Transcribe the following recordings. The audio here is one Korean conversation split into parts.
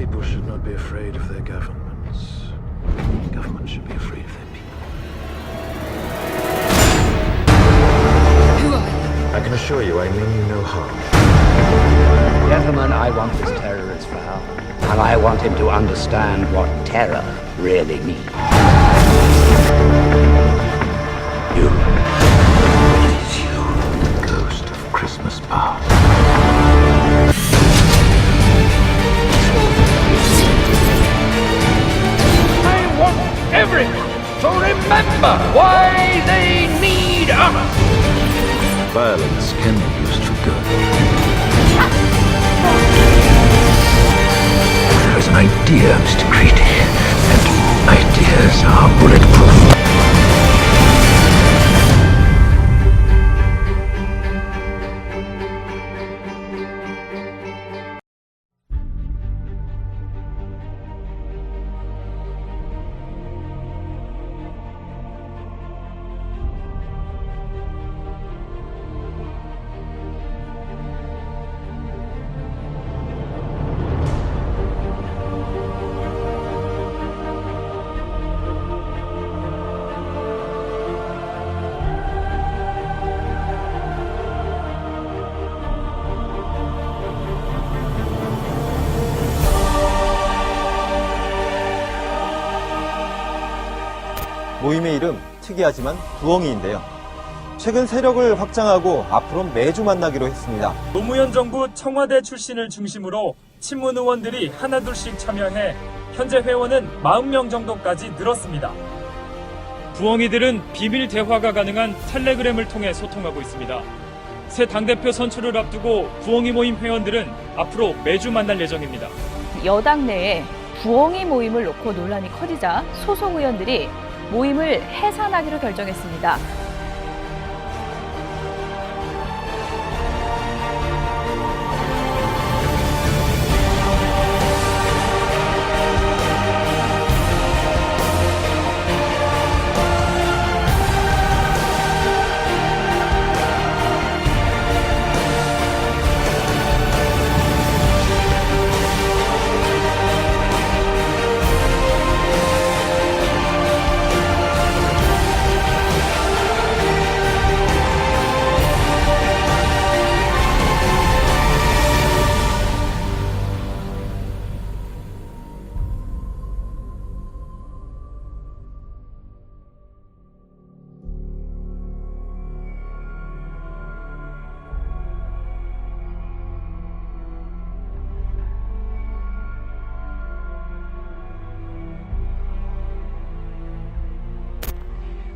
People should not be afraid of their governments. Governments should be afraid of their people. Who are you? I can assure you I mean you no harm. Gentlemen, I want this terrorist foul, and I want him to understand what terror really means. You. It is you, the ghost of Christmas past. I want everyone to remember why they need us. Violence can be used for good. There is an idea, Mr. Creedy, and ideas are bulletproof. 모임의 이름 특이하지만 부엉이인데요. 최근 세력을 확장하고 앞으로 매주 만나기로 했습니다. 노무현 정부 청와대 출신을 중심으로 친문 의원들이 하나둘씩 참여해 현재 회원은 40명 정도까지 늘었습니다. 부엉이들은 비밀 대화가 가능한 텔레그램을 통해 소통하고 있습니다. 새 당대표 선출을 앞두고 부엉이 모임 회원들은 앞으로 매주 만날 예정입니다. 여당 내에 부엉이 모임을 놓고 논란이 커지자 소속 의원들이 모임을 해산하기로 결정했습니다.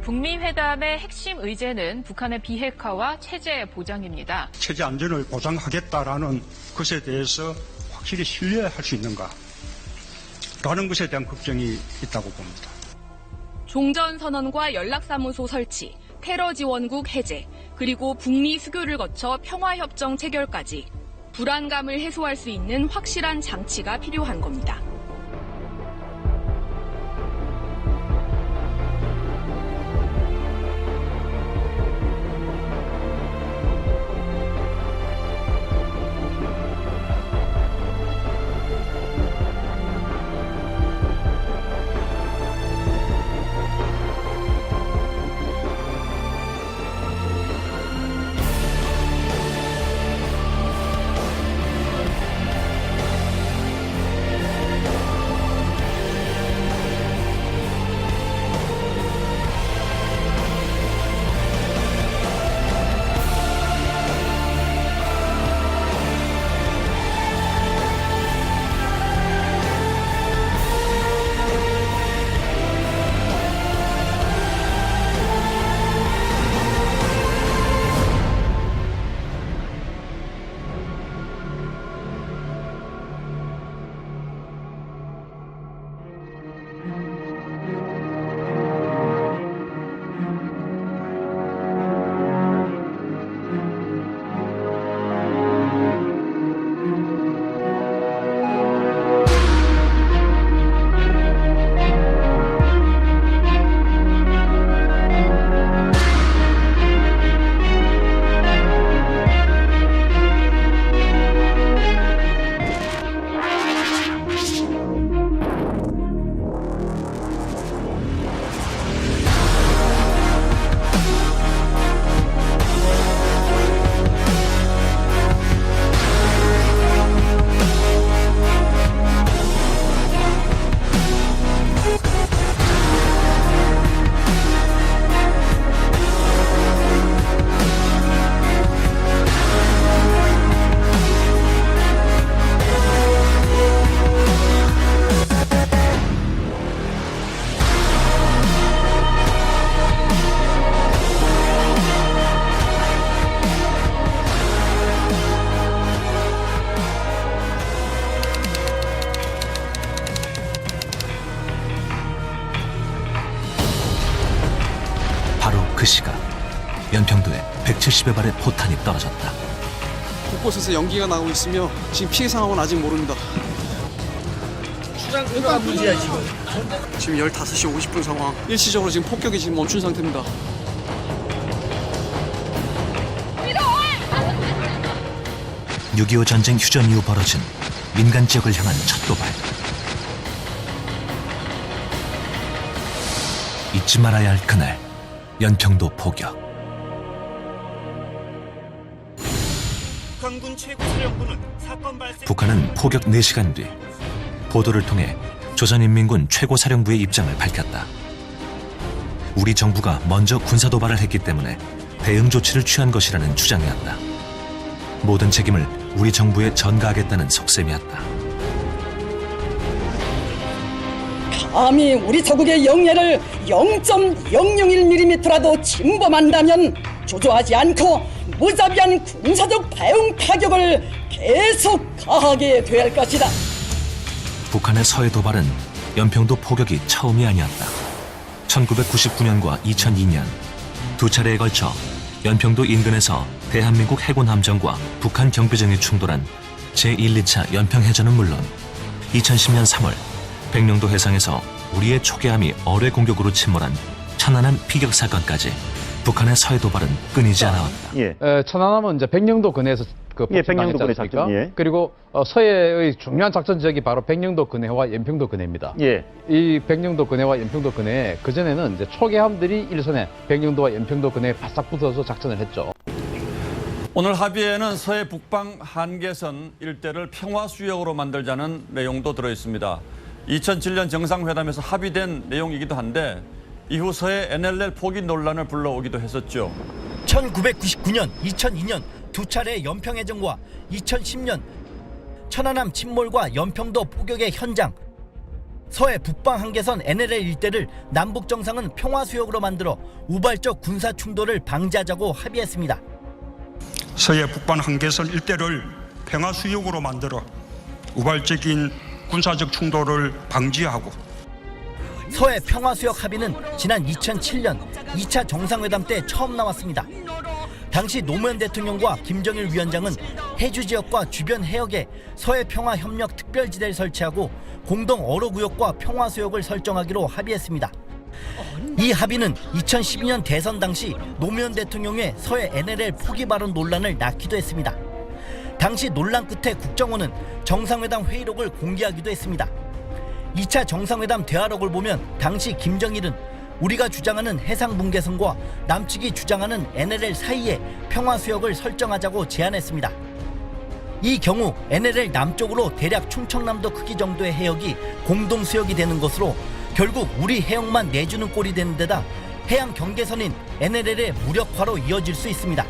북미 회담의 핵심 의제는 북한의 비핵화와 체제 보장입니다. 체제 안전을 보장하겠다라는 것에 대해서 확실히 신뢰할 수 있는가? 라는 것에 대한 걱정이 있다고 봅니다. 종전선언과 연락사무소 설치, 테러 지원국 해제, 그리고 북미 수교를 거쳐 평화협정 체결까지 불안감을 해소할 수 있는 확실한 장치가 필요한 겁니다. 170여 발의 포탄이 떨어졌다. 곳곳에서 연기가 나오고 있으며 지금 피해 상황은 아직 모릅니다. 지금 15시 50분 상황. 일시적으로 지금 폭격이 지금 멈춘 상태입니다. (6.25) 전쟁 휴전 이후 벌어진 민간 지역을 향한 첫 도발. 잊지 말아야 할 그날 연평도 포격. 북한은 포격 4시간 뒤 보도를 통해 조선인민군 최고사령부의 입장을 밝혔다. 우리 정부가 먼저 군사도발을 했기 때문에 대응 조치를 취한 것이라는 주장이었다. 모든 책임을 우리 정부에 전가하겠다는 속셈이었다. 감히 우리 조국의 영해를 0.001mm라도 침범한다면 주저하지 않고 무자비한 군사적 대응 타격을 계속 가하게 될 것이다. 북한의 서해 도발은 연평도 포격이 처음이 아니었다. 1999년과 2002년 두 차례에 걸쳐 연평도 인근에서 대한민국 해군 함정과 북한 경비정이 충돌한 제1, 2차 연평해전은 물론 2010년 3월 백령도 해상에서 우리의 초계함이 어뢰 공격으로 침몰한 천안함 피격 사건까지 북한의 서해 도발은 끊이지 않아왔다. 예. 천안함은 이제 백령도 근해에서 백령도 근해 작전. 예. 그리고 서해의 중요한 작전 지역이 바로 백령도 근해와 연평도 근해입니다. 예. 이 백령도 근해와 연평도 근해 그 전에는 이제 초계함들이 일선에 백령도와 연평도 근해에 바싹 붙어서 작전을 했죠. 오늘 합의에는 서해 북방 한계선 일대를 평화수역으로 만들자는 내용도 들어있습니다. 2007년 정상회담에서 합의된 내용이기도 한데 이후 서해 NLL 포기 논란을 불러오기도 했었죠. 1999년, 2002년 두 차례 연평해전과 2010년 천안함 침몰과 연평도 포격의 현장, 서해 북방 한계선 NLL 일대를 남북 정상은 평화수역으로 만들어 우발적 군사 충돌을 방지하자고 합의했습니다. 서해 북방 한계선 일대를 평화수역으로 만들어 우발적인 군사적 충돌을 방지하고 서해 평화수역 합의는 지난 2007년 2차 정상회담 때 처음 나왔습니다. 당시 노무현 대통령과 김정일 위원장은 해주 지역과 주변 해역에 서해 평화 협력 특별지대를 설치하고 공동 어로구역과 평화수역을 설정하기로 합의했습니다. 이 합의는 2012년 대선 당시 노무현 대통령의 서해 NLL 포기 발언 논란을 낳기도 했습니다. 당시 논란 끝에 국정원은 정상회담 회의록을 공개하기도 했습니다. 2차 정상회담 대화록을 보면 당시 김정일은 우리가 주장하는 해상분계선과 남측이 주장하는 NLL 사이에 평화수역을 설정하자고 제안했습니다. 이 경우 NLL 남쪽으로 대략 충청남도 크기 정도의 해역이 공동수역이 되는 것으로 결국 우리 해역만 내주는 꼴이 되는 데다 해양 경계선인 NLL의 무력화로 이어질 수 있습니다.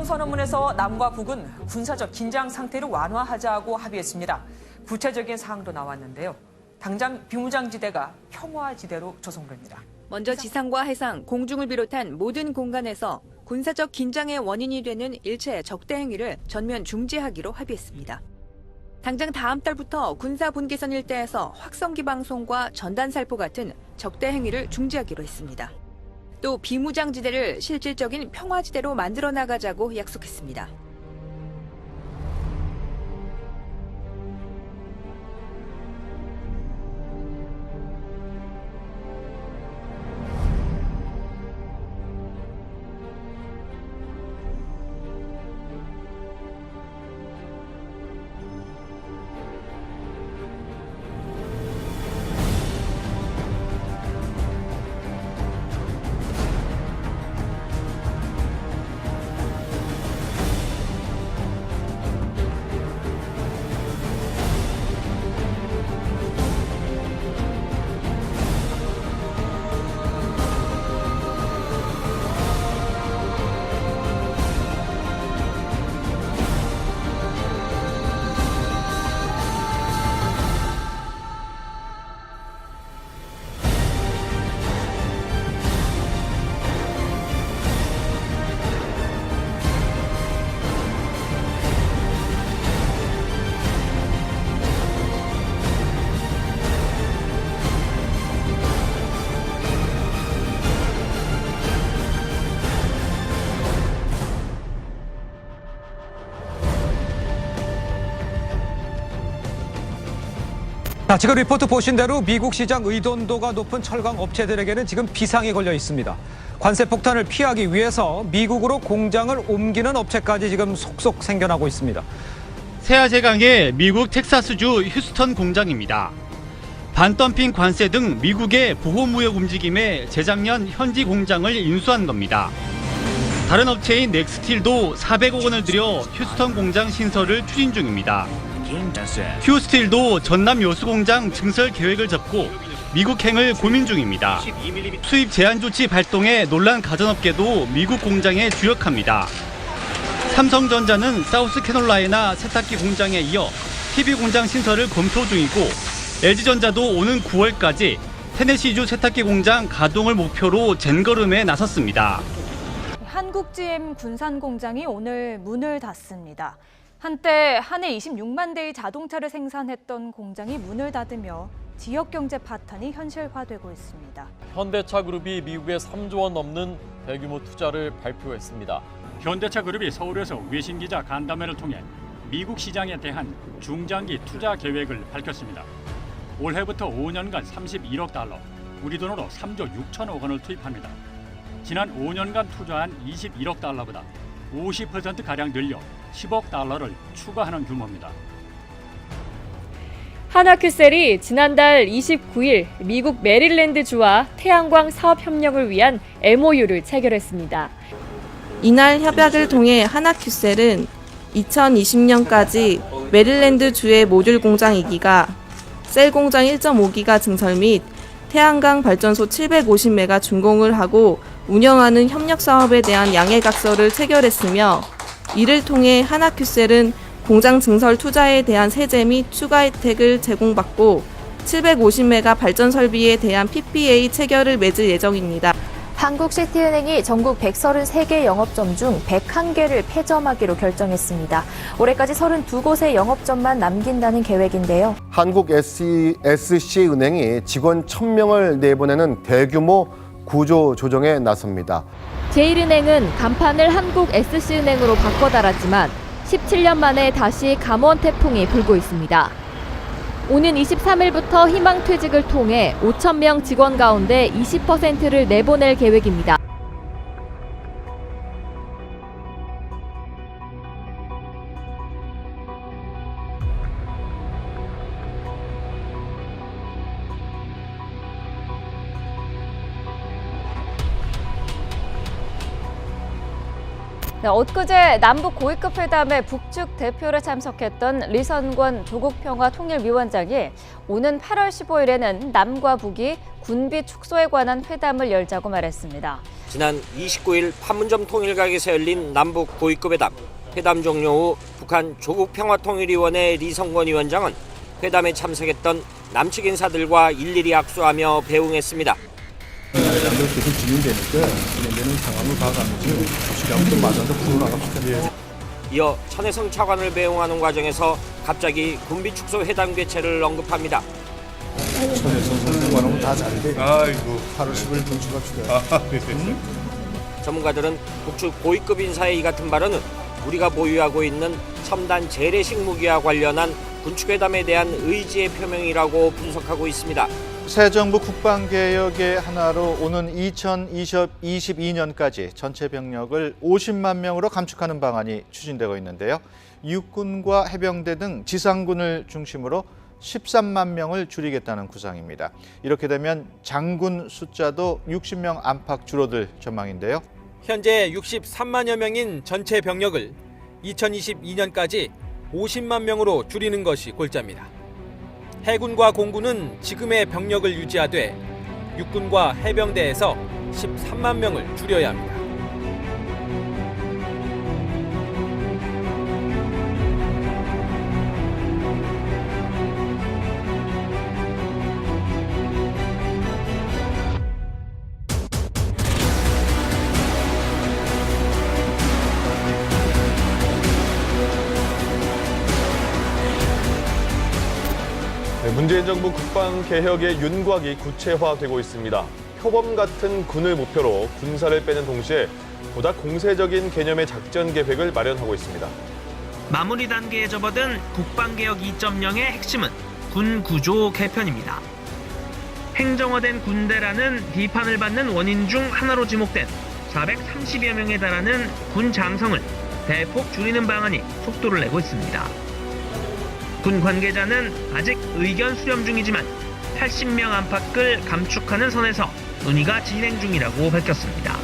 공동선언문에서 남과 북은 군사적 긴장 상태를 완화하자고 합의했습니다. 구체적인 사항도 나왔는데요. 당장 비무장지대가 평화지대로 조성됩니다. 먼저 지상과 해상, 공중을 비롯한 모든 공간에서 군사적 긴장의 원인이 되는 일체 적대 행위를 전면 중지하기로 합의했습니다. 당장 다음 달부터 군사 분계선 일대에서 확성기 방송과 전단살포 같은 적대 행위를 중지하기로 했습니다. 또 비무장지대를 실질적인 평화지대로 만들어 나가자고 약속했습니다. 자, 지금 리포트 보신 대로 미국 시장 의존도가 높은 철강 업체들에게는 지금 비상이 걸려 있습니다. 관세 폭탄을 피하기 위해서 미국으로 공장을 옮기는 업체까지 지금 속속 생겨나고 있습니다. 세아제강의 미국 텍사스주 휴스턴 공장입니다. 반덤핑 관세 등 미국의 보호무역 움직임에 재작년 현지 공장을 인수한 겁니다. 다른 업체인 넥스틸도 400억 원을 들여 휴스턴 공장 신설을 추진 중입니다. 휴스틸도 전남 여수공장 증설 계획을 접고 미국행을 고민 중입니다. 수입 제한 조치 발동에 놀란 가전업계도 미국 공장에 주력합니다. 삼성전자는 사우스캐롤라이나 세탁기 공장에 이어 TV 공장 신설을 검토 중이고 LG전자도 오는 9월까지 테네시주 세탁기 공장 가동을 목표로 젠걸음에 나섰습니다. 한국 GM 군산 공장이 오늘 문을 닫습니다. 한때 한 해 26만 대의 자동차를 생산했던 공장이 문을 닫으며 지역 경제 파탄이 현실화되고 있습니다. 현대차그룹이 미국에 3조 원 넘는 대규모 투자를 발표했습니다. 현대차그룹이 서울에서 외신기자 간담회를 통해 미국 시장에 대한 중장기 투자 계획을 밝혔습니다. 올해부터 5년간 31억 달러, 우리 돈으로 3조 6천억 원을 투입합니다. 지난 5년간 투자한 21억 달러보다 50%가량 늘려 10억 달러를 추가하는 규모입니다. 하나큐셀이 지난달 29일 미국 메릴랜드주와 태양광 사업 협력을 위한 MOU를 체결했습니다. 이날 협약을 통해 하나큐셀은 2020년까지 메릴랜드주의 모듈 공장 2기가, 셀 공장 1.5기가 증설 및 태양광 발전소 750메가 준공을 하고 운영하는 협력 사업에 대한 양해각서를 체결했으며, 이를 통해 하나큐셀은 공장 증설 투자에 대한 세제 및 추가 혜택을 제공받고 750메가 발전 설비에 대한 PPA 체결을 맺을 예정입니다. 한국시티은행이 전국 133개 영업점 중 101개를 폐점하기로 결정했습니다. 올해까지 32곳의 영업점만 남긴다는 계획인데요. 한국 SC은행이 직원 1000명을 내보내는 대규모 구조 조정에 나섭니다. 제1은행은 간판을 한국 SC은행으로 바꿔 달았지만 17년 만에 다시 감원 태풍이 불고 있습니다. 오는 23일부터 희망퇴직을 통해 5,000명 직원 가운데 20%를 내보낼 계획입니다. 네, 엊그제 남북 고위급 회담에 북측 대표로 참석했던 리선권 조국평화통일위원장이 오는 8월 15일에는 남과 북이 군비 축소에 관한 회담을 열자고 말했습니다. 지난 29일 판문점 통일각에서 열린 남북 고위급 회담 종료 후 북한 조국평화통일위원회 리선권 위원장은 회담에 참석했던 남측 인사들과 일일이 악수하며 배웅했습니다. 남들 계속 진행되니까 진행되는 상황을 봐가면서 시간부터 맞아서 풀어나갑시다. 이어 천혜성 차관을 배웅하는 과정에서 갑자기 군비 축소 회담 개최를 언급합니다. 천혜성 선수관하고 다 잘돼. 아이고 8월 10일 분수갑시다. 전문가들은 북측 고위급 인사의 이 같은 발언은 우리가 보유하고 있는 첨단 재래식 무기와 관련한 군축회담에 대한 의지의 표명이라고 분석하고 있습니다. 새 정부 국방개혁의 하나로 오는 2022년까지 전체 병력을 50만 명으로 감축하는 방안이 추진되고 있는데요. 육군과 해병대 등 지상군을 중심으로 13만 명을 줄이겠다는 구상입니다. 이렇게 되면 장군 숫자도 60명 안팎 줄어들 전망인데요. 현재 63만여 명인 전체 병력을 2022년까지 50만 명으로 줄이는 것이 골자입니다. 해군과 공군은 지금의 병력을 유지하되 육군과 해병대에서 13만 명을 줄여야 합니다. 문재인 정부 국방개혁의 윤곽이 구체화되고 있습니다. 표범 같은 군을 목표로 군사를 빼는 동시에 보다 공세적인 개념의 작전 계획을 마련하고 있습니다. 마무리 단계에 접어든 국방개혁 2.0의 핵심은 군 구조 개편입니다. 행정화된 군대라는 비판을 받는 원인 중 하나로 지목된 430여 명에 달하는 군 장성을 대폭 줄이는 방안이 속도를 내고 있습니다. 군 관계자는 아직 의견 수렴 중이지만 80명 안팎을 감축하는 선에서 논의가 진행 중이라고 밝혔습니다.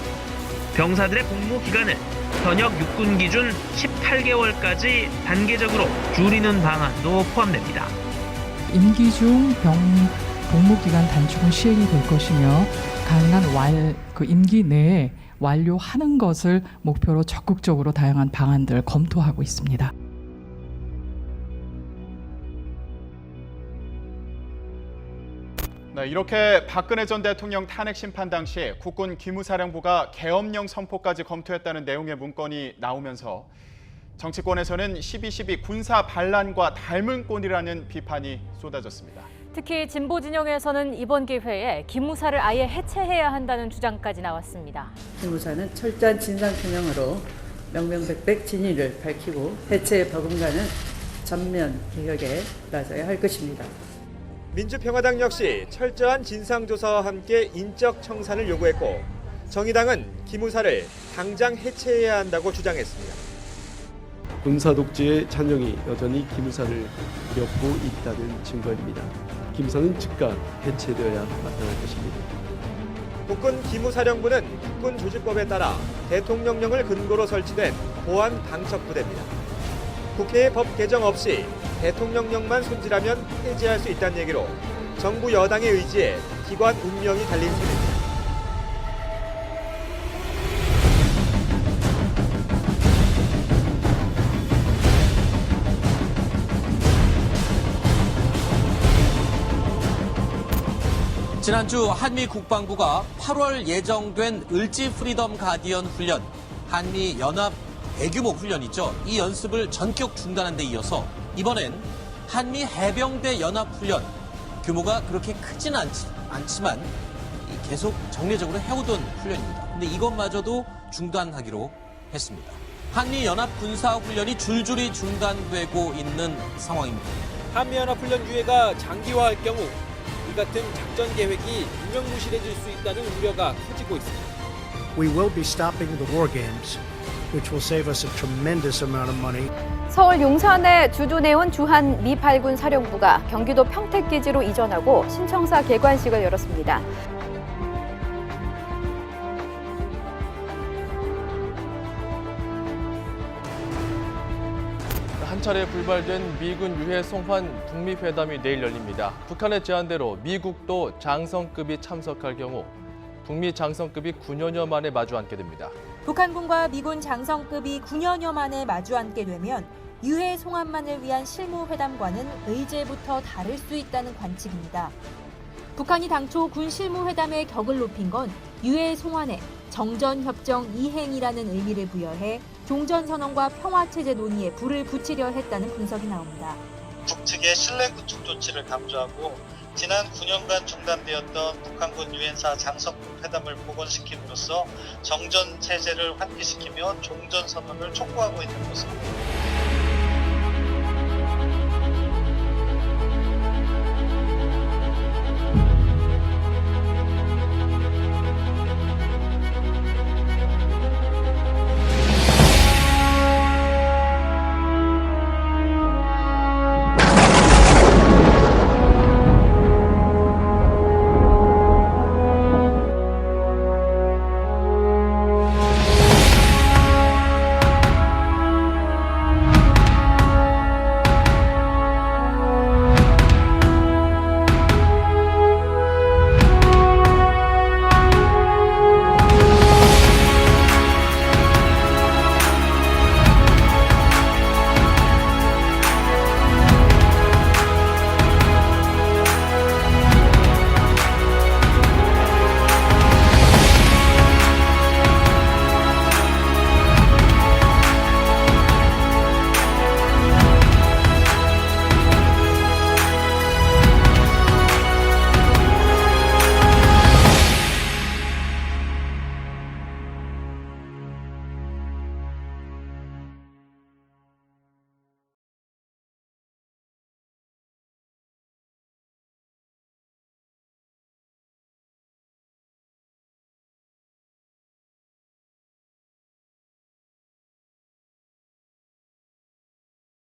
병사들의 복무 기간을 현역 육군 기준 18개월까지 단계적으로 줄이는 방안도 포함됩니다. 임기 중 복무 기간 단축은 시행이 될 것이며 가능한 임기 내에 완료하는 것을 목표로 적극적으로 다양한 방안들을 검토하고 있습니다. 네, 이렇게 박근혜 전 대통령 탄핵 심판 당시 국군 기무사령부가 계엄령 선포까지 검토했다는 내용의 문건이 나오면서 정치권에서는 12.12 군사 반란과 닮은 꼴이라는 비판이 쏟아졌습니다. 특히 진보 진영에서는 이번 기회에 기무사를 아예 해체해야 한다는 주장까지 나왔습니다. 기무사는 철저한 진상규명으로 명명백백 진위를 밝히고 해체에 버금가는 전면 개혁에 나서야 할 것입니다. 민주평화당 역시 철저한 진상조사와 함께 인적 청산을 요구했고 정의당은 기무사를 당장 해체해야 한다고 주장했습니다. 군사독재의 잔영이 여전히 기무사를 어렵고 있다는 증거입니다. 기무사는 즉각 해체되어야 마땅할 것입니다. 국군 기무사령부는 국군조직법에 따라 대통령령을 근거로 설치된 보안 당척부대입니다. 국회의 법 개정 없이 대통령령만 손질하면 폐지할 수 있다는 얘기로 정부 여당의 의지에 기관 운명이 달린 셈입니다. 지난주 한미 국방부가 8월 예정된 을지 프리덤 가디언 훈련, 한미 연합 대규모 훈련이죠. 이 연습을 전격 중단한 데 이어서 이번엔 한미 해병대 연합 훈련, 규모가 그렇게 크지는 않지만 계속 정례적으로 해오던 훈련입니다. 근데 이것마저도 중단하기로 했습니다. 한미 연합 군사 훈련이 줄줄이 중단되고 있는 상황입니다. 한미연합훈련 유예가 장기화할 경우 이 같은 작전 계획이 유명무실해질 수 있다는 우려가 커지고 있습니다. We will be stopping the war games, which will save us a tremendous amount of money. 서울 용산에 주둔해온 주한 미 8군 사령부가 경기도 평택기지로 이전하고 신청사 개관식을 열었습니다. 한 차례 불발된 미군 유해 송환 북미 회담이 내일 열립니다. 북한의 제안대로 미국도 장성급이 참석할 경우 북미 장성급이 9년여 만에 마주 앉게 됩니다. 북한군과 미군 장성급이 9년여 만에 마주 앉게 되면 유해 송환만을 위한 실무회담과는 의제부터 다를 수 있다는 관측입니다. 북한이 당초 군 실무회담의 격을 높인 건 유해 송환에 정전협정 이행이라는 의미를 부여해 종전선언과 평화체제 논의에 불을 붙이려 했다는 분석이 나옵니다. 북측의 신뢰 구축 조치를 강조하고 지난 9년간 중단되었던 북한군 유엔사 장성급 회담을 복원시킴으로써 정전체제를 환기시키며 종전선언을 촉구하고 있는 것입니다.